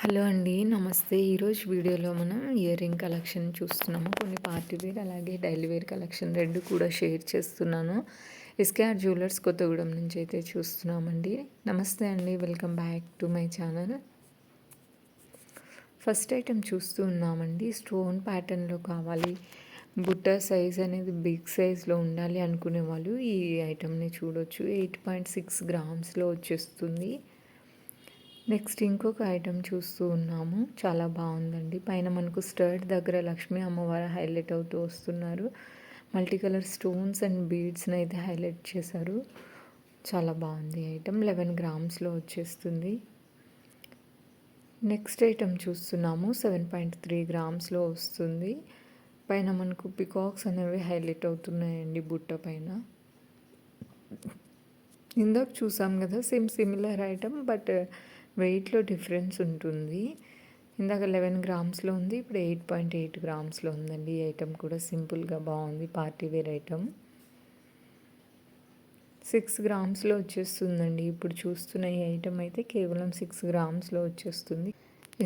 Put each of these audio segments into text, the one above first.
Hello అండి. నమస్తే. ఈరోజు వీడియోలో మనం ఇయర్ రింగ్ కలెక్షన్ చూస్తున్నాము. కొన్ని పార్టీ వేర్ అలాగే డైలీ వేర్ కలెక్షన్ 2 కూడా షేర్ చేస్తున్నాను. ఎస్కేఆర్ జ్యువెలర్స్ కొత్తగూడెం నుంచి అయితే చూస్తున్నామండి. నమస్తే అండి. Welcome back to my channel. First item చూస్తూ ఉన్నామండి. స్టోన్ ప్యాటర్న్లో కావాలి, బుట్ట సైజ్ అనేది బిగ్ సైజ్లో ఉండాలి అనుకునే వాళ్ళు ఈ ఐటెంని చూడొచ్చు. 8.6 గ్రామ్స్లో వచ్చేస్తుంది. నెక్స్ట్ ఇంకొక ఐటెం చూస్తూ ఉన్నాము. చాలా బాగుందండి. పైన మనకు స్టర్ట్ దగ్గర లక్ష్మీ అమ్మవారు హైలైట్ అవుతూ వస్తున్నారు. మల్టీ కలర్ స్టోన్స్ అండ్ బీడ్స్ని అయితే హైలైట్ చేశారు. చాలా బాగుంది ఐటెం. 11 గ్రామ్స్లో వచ్చేస్తుంది. నెక్స్ట్ ఐటెం చూస్తున్నాము. 7.3 గ్రామ్స్లో వస్తుంది. పైన మనకు పికాక్స్ అనేవి హైలైట్ అవుతున్నాయండి బుట్ట పైన. ఇందాక చూసాం కదా సేమ్ సిమిలర్ ఐటెం, బట్ వెయిట్లో డిఫరెన్స్ ఉంటుంది. ఇందాక 11 గ్రామ్స్లో ఉంది, ఇప్పుడు 8.8 గ్రామ్స్లో ఉందండి. ఈ ఐటెం కూడా సింపుల్గా బాగుంది. పార్టీ వేర్ ఐటెం 6 గ్రామ్స్లో వచ్చేస్తుందండి. ఇప్పుడు చూస్తున్న ఈ ఐటెం అయితే కేవలం 6 గ్రామ్స్లో వచ్చేస్తుంది.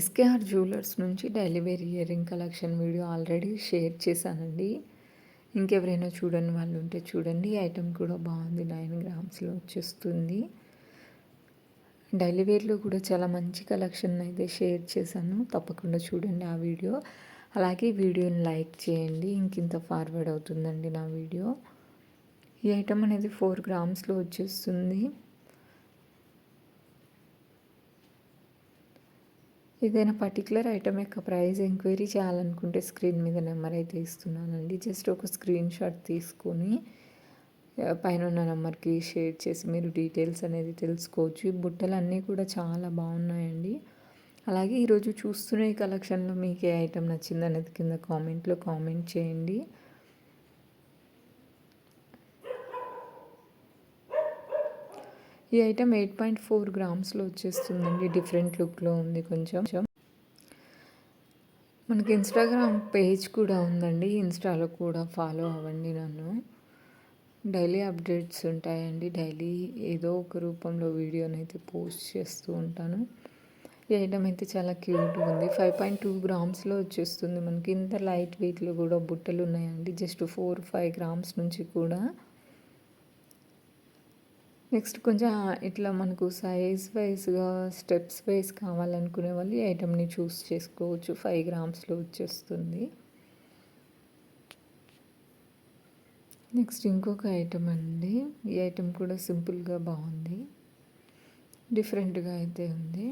ఎస్కేఆర్ జ్యువెలర్స్ నుంచి daily wear earring collection video already share చేశానండి. ఇంకెవరైనా చూడని వాళ్ళు ఉంటే చూడండి. ఈ ఐటెం కూడా బాగుంది. 9 గ్రామ్స్లో వచ్చేస్తుంది. డైలీ వేర్లో కూడా చాలా మంచి కలెక్షన్ అయితే షేర్ చేశాను. తప్పకుండా చూడండి ఆ వీడియో. అలాగే వీడియోని లైక్ చేయండి. ఇంకింత ఫార్వర్డ్ అవుతుందండి నా వీడియో. ఈ ఐటెం అనేది 4 గ్రామ్స్లో వచ్చేస్తుంది. ఏదైనా పర్టికులర్ ఐటెం యొక్క ప్రైస్ ఎంక్వైరీ చేయాలనుకుంటే స్క్రీన్ మీద నెంబర్ అయితే ఇస్తున్నానండి. జస్ట్ ఒక స్క్రీన్ షాట్ తీసుకొని పైన ఉన్న నెంబర్కి షేర్ చేసి మీరు డీటెయిల్స్ అనేది తెలుసుకోవచ్చు. ఈ బుట్టలు అన్నీ కూడా చాలా బాగున్నాయండి. అలాగే ఈరోజు చూస్తున్న ఈ కలెక్షన్లో మీకు ఏ ఐటెం నచ్చింది అనేది కింద కామెంట్లో కామెంట్ చేయండి. ఈ ఐటెం 8.4 గ్రామ్స్లో వచ్చేస్తుందండి. డిఫరెంట్ లుక్లో ఉంది కొంచెం. మనకి ఇన్స్టాగ్రామ్ పేజ్ కూడా ఉందండి. ఇన్స్టాలో కూడా ఫాలో అవ్వండి నన్ను. డైలీ అప్డేట్స్ ఉంటాయండి. డైలీ ఏదో ఒక రూపంలో వీడియోనైతే పోస్ట్ చేస్తూ ఉంటాను. ఈ ఐటెం అయితే చాలా క్యూట్గా ఉంది. 5.2 గ్రామ్స్లో వచ్చేస్తుంది. మనకి ఇంత లైట్ వెయిట్లో కూడా బుట్టలు ఉన్నాయండి. జస్ట్ 4-5 గ్రామ్స్ నుంచి కూడా. నెక్స్ట్ కొంచెం ఇట్లా మనకు సైజ్ వైజ్గా స్టెప్స్ వైజ్ కావాలనుకునే వాళ్ళు ఈ ఐటెంని చూస్ చేసుకోవచ్చు. 5 గ్రామ్స్లో వచ్చేస్తుంది. నెక్స్ట్ ఇంకొక ఐటెం అండి. ఈ ఐటెం కూడా సింపుల్గా బాగుంది. డిఫరెంట్గా అయితే ఉంది.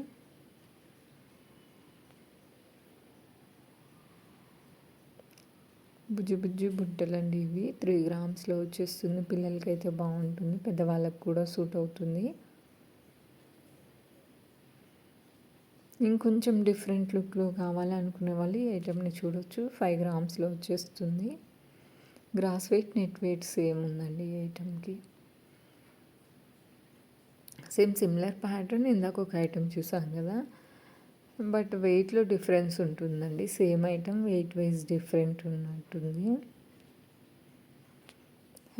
బుజ్జి బుజ్జి బుట్టలండి ఇవి. 3 గ్రామ్స్లో వచ్చేస్తుంది. పిల్లలకైతే బాగుంటుంది, పెద్దవాళ్ళకి కూడా సూట్ అవుతుంది. ఇంకొంచెం డిఫరెంట్ లుక్లో కావాలనుకునే వాళ్ళు ఈ ఐటెంని చూడొచ్చు. 5 గ్రామ్స్లో వచ్చేస్తుంది. Gross weight net weight same ఉందండి ఈ ఐటెంకి. సేమ్ సిమిలర్ ప్యాటర్న్ ఇందాక ఒక ఐటెం చూసాను కదా, బట్ వెయిట్లో డిఫరెన్స్ ఉంటుందండి. Same item wait wise different ఉన్నట్టుంది.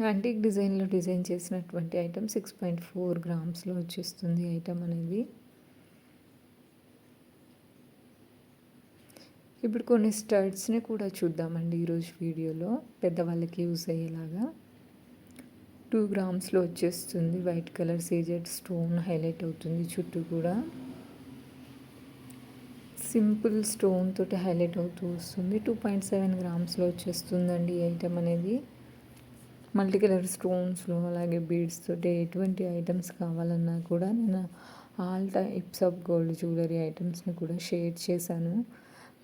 యాంటిక్ డిజైన్లో డిజైన్ చేసినటువంటి ఐటెం 6.4 గ్రామ్స్లో వచ్చేస్తుంది ఐటెం అనేది. ఇప్పుడు కొన్ని స్టడ్స్ని కూడా చూద్దామండి ఈరోజు వీడియోలో, పెద్దవాళ్ళకి యూజ్ అయ్యేలాగా. 2 గ్రామ్స్లో వచ్చేస్తుంది. White colour CZ stone highlight అవుతుంది చుట్టూ కూడా. సింపుల్ స్టోన్ తోటి హైలైట్ అవుతూ వస్తుంది. 2.7 గ్రామ్స్లో వచ్చేస్తుందండి ఈ ఐటెం అనేది. మల్టీ కలర్ స్టోన్స్లో అలాగే బీడ్స్ తోటి ఎటువంటి ఐటమ్స్ కావాలన్నా కూడా నేను all types of gold jewellery ఐటమ్స్ని కూడా షేర్ చేశాను.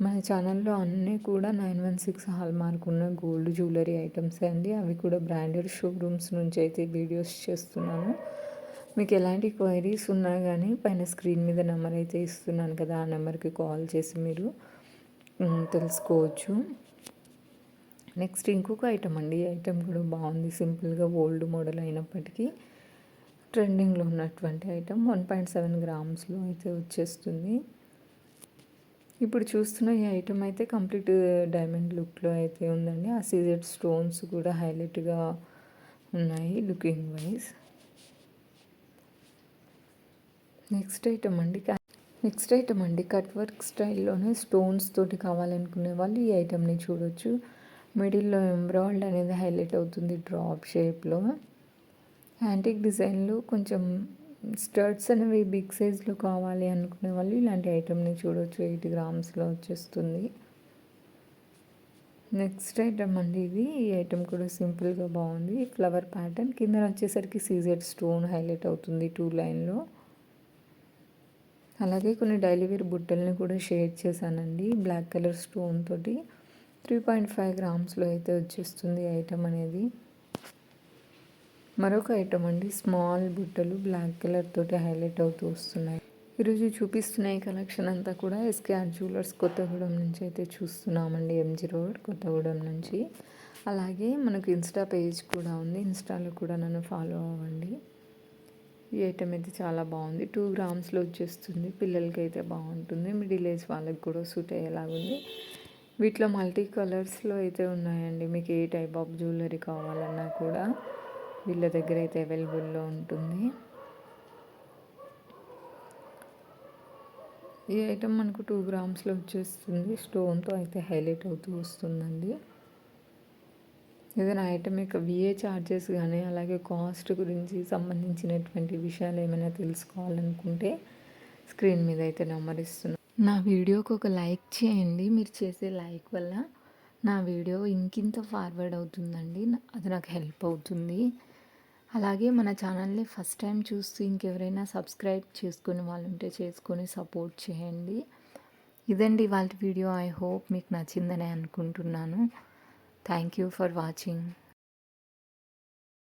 మన ఛానల్లో అన్నీ కూడా 916 హాల్ మార్క్ ఉన్న గోల్డ్ జ్యువెలరీ ఐటమ్సే అండి. అవి కూడా బ్రాండెడ్ షోరూమ్స్ నుంచి అయితే వీడియోస్ చేస్తున్నాను. మీకు ఎలాంటి క్వైరీస్ ఉన్నా కానీ పైన స్క్రీన్ మీద నెంబర్ అయితే ఇస్తున్నాను కదా, ఆ నెంబర్కి కాల్ చేసి మీరు తెలుసుకోవచ్చు. నెక్స్ట్ ఇంకొక ఐటమ్ అండి. ఈ ఐటెం కూడా బాగుంది. సింపుల్గా ఓల్డ్ మోడల్ అయినప్పటికీ ట్రెండింగ్లో ఉన్నటువంటి ఐటెం. 1.7 గ్రామ్స్లో అయితే వచ్చేస్తుంది. ఇప్పుడు చూస్తున్న ఈ ఐటెం అయితే కంప్లీట్ డైమండ్ లుక్లో అయితే ఉందండి. ఆ సీజెడ్ స్టోన్స్ కూడా హైలైట్గా ఉన్నాయి లుకింగ్ వైజ్. నెక్స్ట్ ఐటమ్ అండి. నెక్స్ట్ ఐటమ్ అండి, కట్ వర్క్ స్టైల్లోనే స్టోన్స్ తోటి కావాలనుకునే వాళ్ళు ఈ ఐటమ్ని చూడొచ్చు. మిడిల్లో ఎంబ్రాయిడ్ అనేది హైలైట్ అవుతుంది డ్రాప్ షేప్లో. యాంటిక్ డిజైన్లో కొంచెం స్టడ్స్ అనేవి బిగ్ సైజ్లో కావాలి అనుకునే వాళ్ళు ఇలాంటి ఐటమ్ని చూడొచ్చు. 8 గ్రామ్స్లో వచ్చేస్తుంది. నెక్స్ట్ ఐటమ్ అండి ఇది. ఈ ఐటమ్ కూడా సింపుల్గా బాగుంది. ఫ్లవర్ ప్యాటర్న్ కింద వచ్చేసరికి సీజెడ్ స్టోన్ హైలైట్ అవుతుంది 2 లైన్లో. అలాగే కొన్ని డైలీ వేర్ బుట్టల్ని కూడా షేర్ చేశానండి బ్లాక్ కలర్ స్టోన్ తోటి. 3.5 గ్రామ్స్లో అయితే వచ్చేస్తుంది ఐటమ్ అనేది. మరొక ఐటమ్ అండి, స్మాల్ బుట్టలు బ్లాక్ కలర్ తోటి హైలైట్ అవుతూ వస్తున్నాయి. ఈరోజు చూపిస్తున్న ఈ కలెక్షన్ అంతా కూడా ఎస్కేఆర్ జ్యువెలర్స్ కొత్తగూడెం నుంచి అయితే చూస్తున్నామండి, ఎంజీ రోడ్ కొత్తగూడెం నుంచి. అలాగే మనకు ఇన్స్టా పేజ్ కూడా ఉంది, ఇన్స్టాలో కూడా నన్ను ఫాలో అవ్వండి. ఈ ఐటమ్ అయితే చాలా బాగుంది. 2 గ్రామ్స్లో వచ్చేస్తుంది. పిల్లలకి అయితే బాగుంటుంది, మిడిల్ ఏజ్ వాళ్ళకి కూడా సూట్ అయ్యేలాగుంది. వీటిలో మల్టీ కలర్స్లో అయితే ఉన్నాయండి. మీకు ఏ టైప్ ఆఫ్ జ్యువెలరీ కావాలన్నా కూడా వీళ్ళ దగ్గర అయితే అవైలబుల్లో ఉంటుంది. ఈ ఐటమ్ మనకు 2 గ్రామ్స్లో వచ్చేస్తుంది. స్టోన్తో అయితే హైలైట్ అవుతూ వస్తుందండి. ఏదైనా ఐటమ్ యొక్క విఏ ఛార్జెస్ కానీ అలాగే కాస్ట్ గురించి సంబంధించినటువంటి విషయాలు ఏమైనా తెలుసుకోవాలనుకుంటే స్క్రీన్ మీద అయితే నెంబర్ ఇస్తున్నాను. నా వీడియోకి ఒక లైక్ చేయండి. మీరు చేసే లైక్ వల్ల నా వీడియో ఇంకింత ఫార్వర్డ్ అవుతుందండి, అది నాకు హెల్ప్ అవుతుంది. అలాగే మన ఛానల్ని ఫస్ట్ టైం చూస్తూ ఇంకెవరైనా సబ్స్క్రైబ్ చేసుకుని వాళ్ళు ఉంటే చేసుకొని సపోర్ట్ చేయండి. ఇదండి వాళ్ళ వీడియో. ఐ హోప్ మీకు నచ్చిందని అనుకుంటున్నాను. Thank you for watching.